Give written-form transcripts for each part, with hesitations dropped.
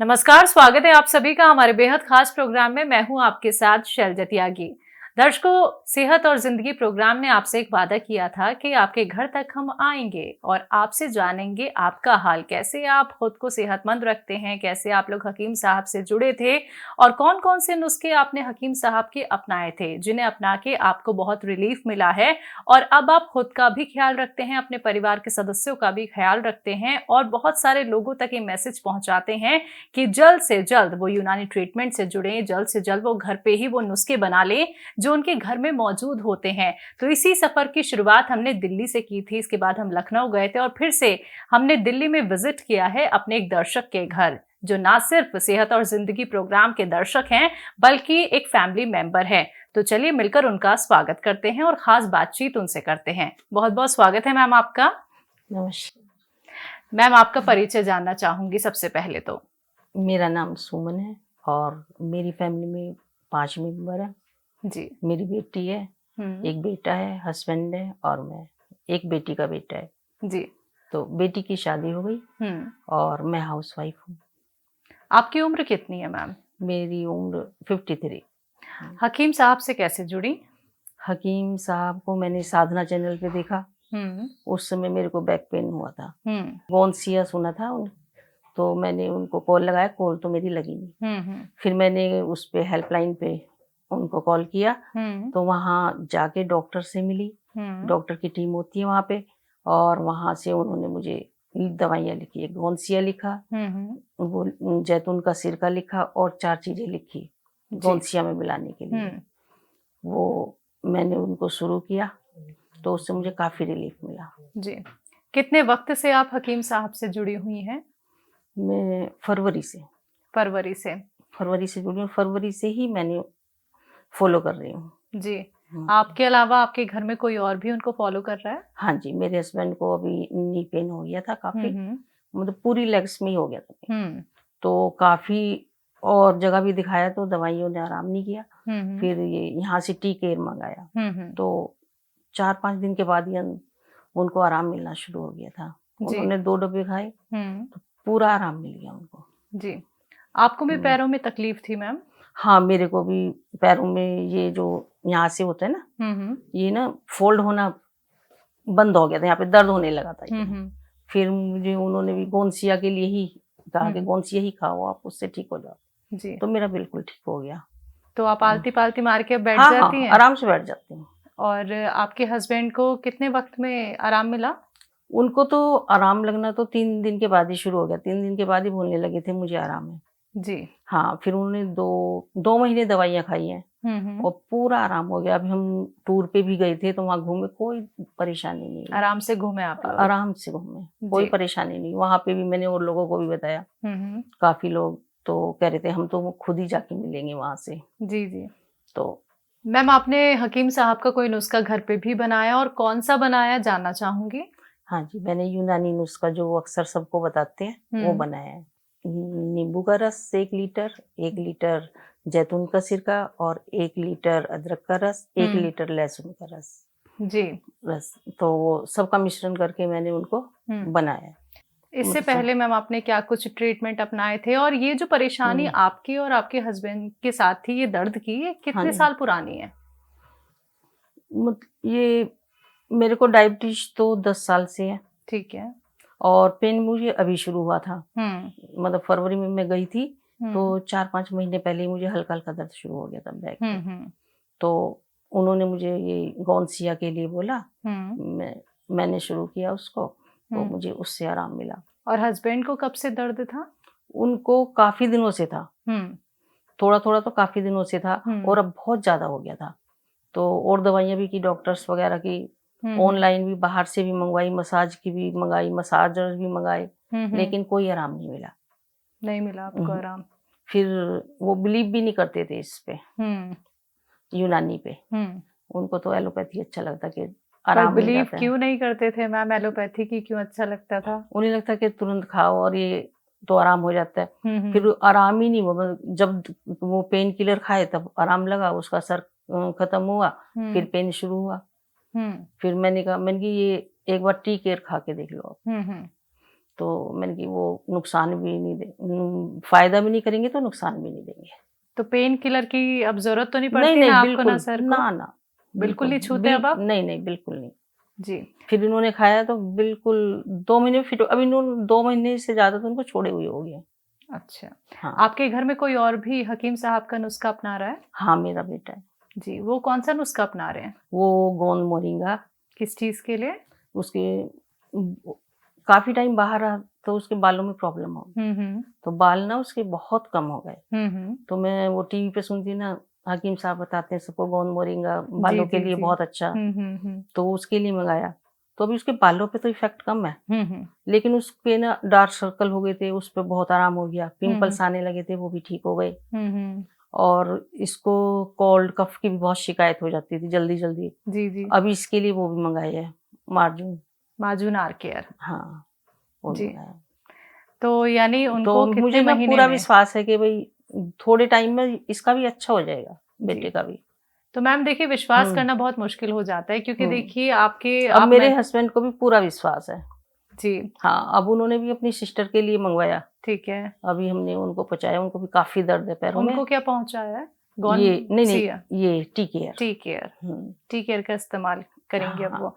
नमस्कार, स्वागत है आप सभी का हमारे बेहद खास प्रोग्राम में। मैं हूं आपके साथ शैलजा त्यागी। दर्शकों, सेहत और जिंदगी प्रोग्राम ने आपसे एक वादा किया था कि आपके घर तक हम आएंगे और आपसे जानेंगे आपका हाल, कैसे आप खुद को सेहतमंद रखते हैं, कैसे आप लोग हकीम साहब से जुड़े थे और कौन कौन से नुस्खे आपने हकीम साहब के अपनाए थे, जिन्हें अपना के आपको बहुत रिलीफ मिला है। और अब आप खुद का भी ख्याल रखते हैं, अपने परिवार के सदस्यों का भी ख्याल रखते हैं और बहुत सारे लोगों तक ये मैसेज पहुंचाते हैं कि जल्द से जल्द वो यूनानी ट्रीटमेंट से जुड़ें, जल्द से जल्द वो घर पे ही वो नुस्खे बना लें जो उनके घर में मौजूद होते हैं। तो इसी सफर की शुरुआत हमने दिल्ली से की थी। इसके बाद हम लखनऊ गए थे और फिर से हमने दिल्ली में विजिट किया है अपने एक दर्शक के घर, जो ना सिर्फ सेहत और जिंदगी प्रोग्राम के दर्शक हैं बल्कि एक फैमिली मेंबर है। तो चलिए मिलकर उनका स्वागत करते हैं और खास बातचीत उनसे करते हैं। बहुत बहुत स्वागत है मैम आपका। नमस्कार मैम, आपका परिचय जानना चाहूंगी सबसे पहले तो। मेरा नाम सुमन है और मेरी फैमिली में 5 मेंबर हैं। जी। मेरी बेटी है, एक बेटा है, हस्बैंड है और मैं। एक बेटी का बेटा है। जी। तो बेटी की शादी हो गई और मैं हाउसवाइफ हूँ। आपकी उम्र कितनी है मैम? मेरी उम्र 53। हकीम साहब से कैसे जुड़ी? हकीम साहब को मैंने साधना चैनल पे देखा। उस समय मेरे को बैक पेन हुआ था, गोंसिया सुना था तो मैंने उनको कॉल लगाया, कॉल तो मेरी लगी नहीं। फिर मैंने उस पे हेल्पलाइन पे उनको कॉल किया तो वहाँ जाके डॉक्टर से मिली। डॉक्टर की टीम होती है वहाँ पे और वहाँ से उन्होंने मुझे दवाइयाँ लिखी। एक गोंसिया लिखा, वो जैतून का सिरका लिखा और 4 चीजें लिखी गोंसिया में मिलाने के लिए। वो मैंने उनको शुरू किया तो उससे मुझे काफी रिलीफ मिला। जी। कितने वक्त से आप हकीम साहब से जुड़ी हुई हैं? मैं फरवरी से जुड़ी हूँ। फरवरी से ही मैंने फॉलो कर रही हूँ। जी। आपके अलावा आपके घर में कोई और भी उनको फॉलो कर रहा है? हाँ जी, मेरे हस्बैंड को अभी नी पेन हो गया था काफी, मतलब पूरी लेग्स में ही हो गया था। तो काफी और जगह भी दिखाया तो दवाइयों ने आराम नहीं किया। फिर ये यहाँ से टी केयर मंगाया तो 4-5 दिन के बाद ही उनको आराम मिलना शुरू हो गया था। उन्होंने 2 डब्बे खाए तो पूरा आराम मिल गया उनको। जी। आपको भी पैरों में तकलीफ थी मैम? हाँ, मेरे को भी पैरों में ये जो यहाँ से होता है ना, ये ना फोल्ड होना बंद हो गया था, यहाँ पे दर्द होने लगा था। फिर मुझे उन्होंने भी गोंसिया के लिए ही कहा कि गोंसिया ही खाओ आप, उससे ठीक हो जाओ। जी। तो मेरा बिल्कुल ठीक हो गया। तो आप आलती पालती मार के बैठ जाती हैं? आराम से बैठ जाती हूँ। और आपके हस्बैंड को कितने वक्त में आराम मिला? उनको तो आराम लगना तो 3 दिन के बाद ही शुरू हो गया। 3 दिन के बाद ही बोलने लगे थे मुझे आराम है। जी। हाँ, फिर उन्होंने 2 महीने दवाइयाँ खाई हैं और पूरा आराम हो गया। अभी हम टूर पे भी गए थे तो वहाँ घूमे, कोई परेशानी नहीं। आराम से घूमे आप लोग? आराम से घूमे, कोई परेशानी नहीं। वहाँ पे भी मैंने और लोगों को भी बताया। काफी लोग तो कह रहे थे हम तो खुद ही जाके मिलेंगे वहां से। जी जी। तो मैम, आपने हकीम साहब का कोई नुस्खा घर पे भी बनाया और कौन सा बनाया जानना चाहूंगी। हाँ जी, मैंने यूनानी नुस्खा जो अक्सर सबको बताते हैं वो बनाया है। नींबू का रस 1 लीटर, 1 लीटर जैतून का सिरका और 1 लीटर अदरक का रस, 1 लीटर लहसुन का रस। जी। रस तो वो सबका मिश्रण करके मैंने उनको बनाया। इससे पहले मैम आपने क्या कुछ ट्रीटमेंट अपनाए थे? और ये जो परेशानी आपकी और आपके हस्बैंड के साथ थी, ये दर्द की, ये कितने साल पुरानी है? ये मेरे को डायबिटीज तो 10 साल से है। ठीक है। और पेन मुझे अभी शुरू हुआ था, मतलब फरवरी में मैं गई थी तो 4-5 महीने पहले ही मुझे हल्का हल्का दर्द शुरू हो गया था बैक में। तो उन्होंने मुझे ये गोंसिया के लिए बोला, मैंने शुरू किया उसको तो मुझे उससे आराम मिला। और हस्बैंड को कब से दर्द था? उनको काफी दिनों से था, थोड़ा थोड़ा तो काफी दिनों से था और अब बहुत ज्यादा हो गया था। तो और दवाइयां भी की, डॉक्टर्स वगैरह की, ऑनलाइन भी बाहर से भी मंगवाई, मसाज की भी मंगाई, मसाजर भी मंगाए, लेकिन कोई आराम नहीं मिला आपको आराम। फिर वो बिलीव भी नहीं करते थे इस पे, यूनानी पे। उनको तो एलोपैथी अच्छा लगता कि आराम मिल जाता है। क्यों नहीं करते थे मैम? एलोपैथी की क्यों अच्छा लगता था? उन्हें लगता कि तुरंत खाओ और ये तो आराम हो जाता है। फिर आराम ही नहीं हुआ, जब वो पेन किलर खाए तब आराम लगा, उसका असर खत्म हुआ, फिर पेन शुरू हुआ। फिर मैंने कहा ये एक बार टी केयर खा के देख लो। तो मैंने कि वो नुकसान भी नहीं दे, फायदा भी नहीं करेंगे तो नुकसान भी नहीं देंगे। तो पेन किलर की अब जरूरत तो नहीं नहीं पड़ती नहीं ना आपको बिल्कुल ना सर को? ना ना बिल्कुल नहीं छूते अब आप? नहीं नहीं बिल्कुल नहीं। जी। फिर इन्होंने खाया तो बिल्कुल 2 महीने फिर, अभी इन्होंने 2 महीने से ज्यादा तो उनको छोड़े हुए हो गए। अच्छा। हाँ आपके घर में कोई और भी हकीम साहब का नुस्खा अपना रहा है? हाँ मेरा बेटा है। जी, वो कौन सा नुस्खा अपना रहे हैं? वो गोंद मोरिंगा, किस चीज के लिए? उसके काफी टाइम बाहर रहा तो उसके बालों में प्रॉब्लम हो गई, तो बाल ना उसके बहुत कम हो गए। तो मैं वो टीवी पे सुनती ना, हकीम साहब बताते हैं सबको गोंद मोरिंगा बालों के लिए बहुत अच्छा, तो उसके लिए मंगाया। तो अभी उसके बालों पे तो इफेक्ट कम है, लेकिन उसके ना डार्क सर्कल हो गए थे, उस पर बहुत आराम हो गया। पिंपल्स आने लगे थे, वो भी ठीक हो गए। और इसको कोल्ड कफ की भी बहुत शिकायत हो जाती थी जल्दी जल्दी। जी जी। अभी इसके लिए वो भी मंगाई है, मार्जून आर केयर। हाँ वो जी। मंगाया। तो यानी तो उनको मुझे कितने ना महीने पूरा में? विश्वास है कि भाई थोड़े टाइम में इसका भी अच्छा हो जाएगा, जी। बेटे का भी। तो मैम देखिए, विश्वास हम्म करना बहुत मुश्किल हो जाता है क्योंकि हम्म देखिए आपके अब आप मेरे मैं हस्बैंड को भी पूरा विश्वास है। जी। हाँ अब उन्होंने भी अपनी सिस्टर के लिए मंगवाया, ठीक है। अभी हमने उनको पहुंचाया। उनको भी काफी दर्द है पैरों में। उनको क्या पहुंचाया है? ये नहीं सिया? ये टी केयर। T care. हम्म टी केयर का इस्तेमाल करेंगे अब हाँ वो।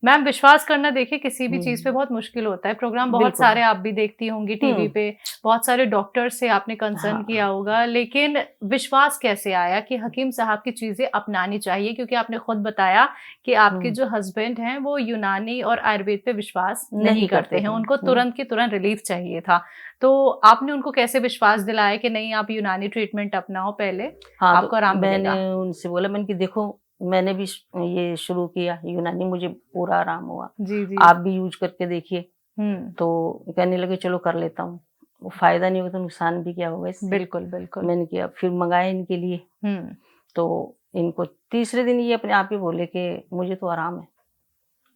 मैम विश्वास करना देखिए किसी भी चीज पे हम्म बहुत मुश्किल होता है। प्रोग्राम बहुत बिल्कुल। सारे आप भी देखती होंगी टीवी हम्म पे, बहुत सारे डॉक्टर से आपने कंसर्न किया हाँ होगा, लेकिन विश्वास कैसे आया कि हकीम साहब की चीजें अपनानी चाहिए? क्योंकि आपने खुद बताया कि आपके हम्म जो हस्बैंड हैं वो यूनानी और आयुर्वेद पे विश्वास नहीं नहीं करते करते हैं, थे। उनको तुरंत की तुरंत रिलीफ चाहिए था। तो आपने उनको कैसे विश्वास दिलाया कि नहीं आप यूनानी ट्रीटमेंट अपनाओ पहले, हाँ आपको तो आराम मैंने मिलेगा? उनसे बोला, मैंने कि देखो मैंने भी ये शुरू किया यूनानी, मुझे पूरा आराम हुआ, जी जी। आप भी यूज करके देखिए। हम्म। तो कहने लगे चलो कर लेता हूँ, वो फायदा नहीं होगा तो नुकसान भी क्या होगा इससे। बिल्कुल बिल्कुल। मैंने किया, फिर मंगाया इनके लिए। हम्म। तो इनको तीसरे दिन ये अपने आप ही बोले कि मुझे तो आराम है,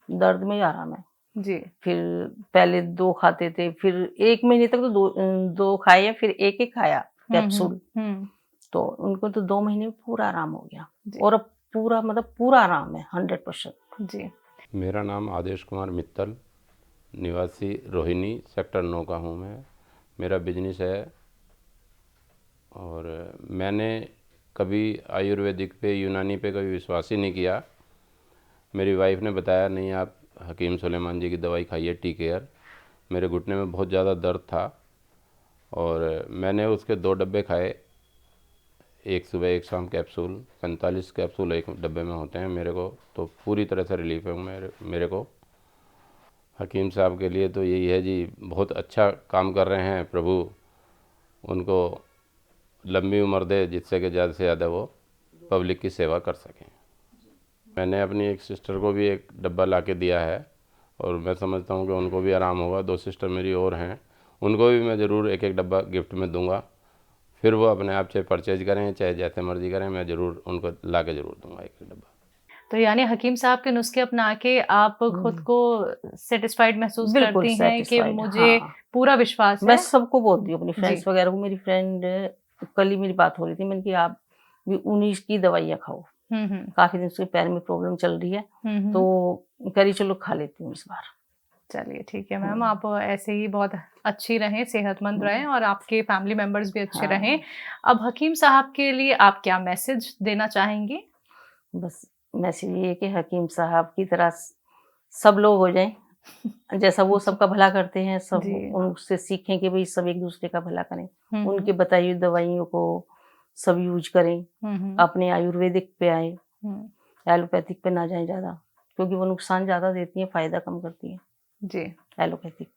दर्द में ही आराम है। जी। फिर पहले 2 खाते थे, फिर 1 महीने तक तो 2 खाए, फिर एक खाया कैप्सूल। तो उनको तो 2 महीने में पूरा आराम हो गया। जी। और अब पूरा मतलब पूरा आराम है 100%। जी। मेरा नाम आदेश कुमार मित्तल, निवासी रोहिणी सेक्टर 9 का हूँ मैं। मेरा बिजनेस है और मैंने कभी आयुर्वेदिक पे यूनानी पे कभी विश्वास ही नहीं किया। मेरी वाइफ ने बताया नहीं आप हकीम सुलेमान जी की दवाई खाइए टी केयर। मेरे घुटने में बहुत ज़्यादा दर्द था और मैंने उसके 2 डब्बे खाए, एक सुबह एक शाम कैप्सूल। 45 कैप्सूल एक डब्बे में होते हैं। मेरे को तो पूरी तरह से रिलीफ है मेरे को। हकीम साहब के लिए तो यही है जी, बहुत अच्छा काम कर रहे हैं प्रभु, उनको लंबी उम्र दे जिससे कि ज़्यादा से ज़्यादा वो पब्लिक की सेवा कर सकें। मैंने अपनी एक सिस्टर को भी एक डब्बा ला के दिया है और मैं समझता हूँ कि उनको भी आराम होगा। 2 सिस्टर मेरी और हैं, उनको भी मैं ज़रूर एक एक डब्बा गिफ्ट में दूंगा। फिर वो अपने आप चाहे परचेज करें चाहे जैसे मर्जी करें, मैं ज़रूर उनको ला के ज़रूर दूंगा एक डब्बा। तो यानी हकीम साहब के नुस्खे अपना के आप खुद को सेटिस्फाइड महसूस बिल्कुल करती हैं कि सेटिस्फाइड। मुझे हाँ पूरा विश्वास मैं है? सबको बोलती हूँ, अपनी जी। फ्रेंड्स वगैरह को। मेरी फ्रेंड कल ही मेरी बात हो रही थी, मैंने कि आप भी 19 की दवाइयाँ खाओ, काफी दिन से पैर में प्रॉब्लम चल रही है, तो करी चलो खा लेती हूँ इस बार। चलिए ठीक है मैम, आप ऐसे ही बहुत अच्छी रहें, सेहतमंद रहें और आपके फैमिली मेंबर्स भी अच्छे हाँ। रहें। अब हकीम साहब के लिए आप क्या मैसेज देना चाहेंगी? बस मैसेज ये है कि हकीम साहब की तरह सब लोग हो जाएं, जैसा वो सबका भला करते हैं, सब जी। उनसे सीखें कि भाई सब एक दूसरे का भला करें। हम्म। उनके बताई हुई दवाइयों को सब यूज करें, अपने आयुर्वेदिक पे आए, एलोपैथिक पे ना जाएं ज़्यादा, क्योंकि वो नुकसान ज़्यादा देती हैं, फायदा कम करती हैं जी। एलोपैथिक।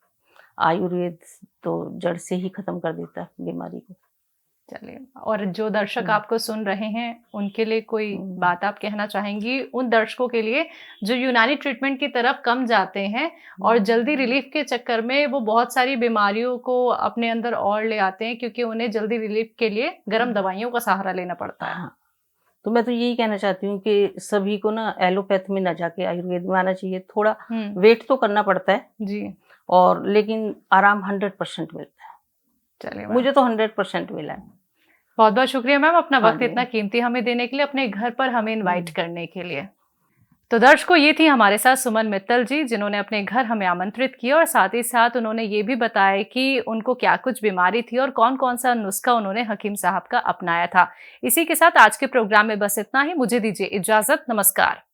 आयुर्वेद तो जड़ से ही खत्म कर देता है बीमारी को। चलिए, और जो दर्शक आपको सुन रहे हैं उनके लिए कोई बात आप कहना चाहेंगी, उन दर्शकों के लिए जो यूनानी ट्रीटमेंट की तरफ कम जाते हैं और जल्दी रिलीफ के चक्कर में वो बहुत सारी बीमारियों को अपने अंदर और ले आते हैं, क्योंकि उन्हें जल्दी रिलीफ के लिए गर्म दवाइयों का सहारा लेना पड़ता है? हाँ तो मैं तो यही कहना चाहती हूँ कि सभी को ना एलोपैथ में ना जाके आयुर्वेद में आना चाहिए। थोड़ा वेट तो करना पड़ता है जी, और लेकिन आराम 100% मिलता है। चलिए मुझे तो 100% मिला है। बहुत बहुत शुक्रिया मैम, अपना हाँ वक्त जी। इतना कीमती हमें देने के लिए, अपने घर पर हमें इनवाइट करने के लिए। तो दर्शकों, ये थी हमारे साथ सुमन मित्तल जी, जिन्होंने अपने घर हमें आमंत्रित किया और साथ ही साथ उन्होंने ये भी बताया कि उनको क्या कुछ बीमारी थी और कौन कौन सा नुस्खा उन्होंने हकीम साहब का अपनाया था। इसी के साथ आज के प्रोग्राम में बस इतना ही। मुझे दीजिए इजाजत। नमस्कार।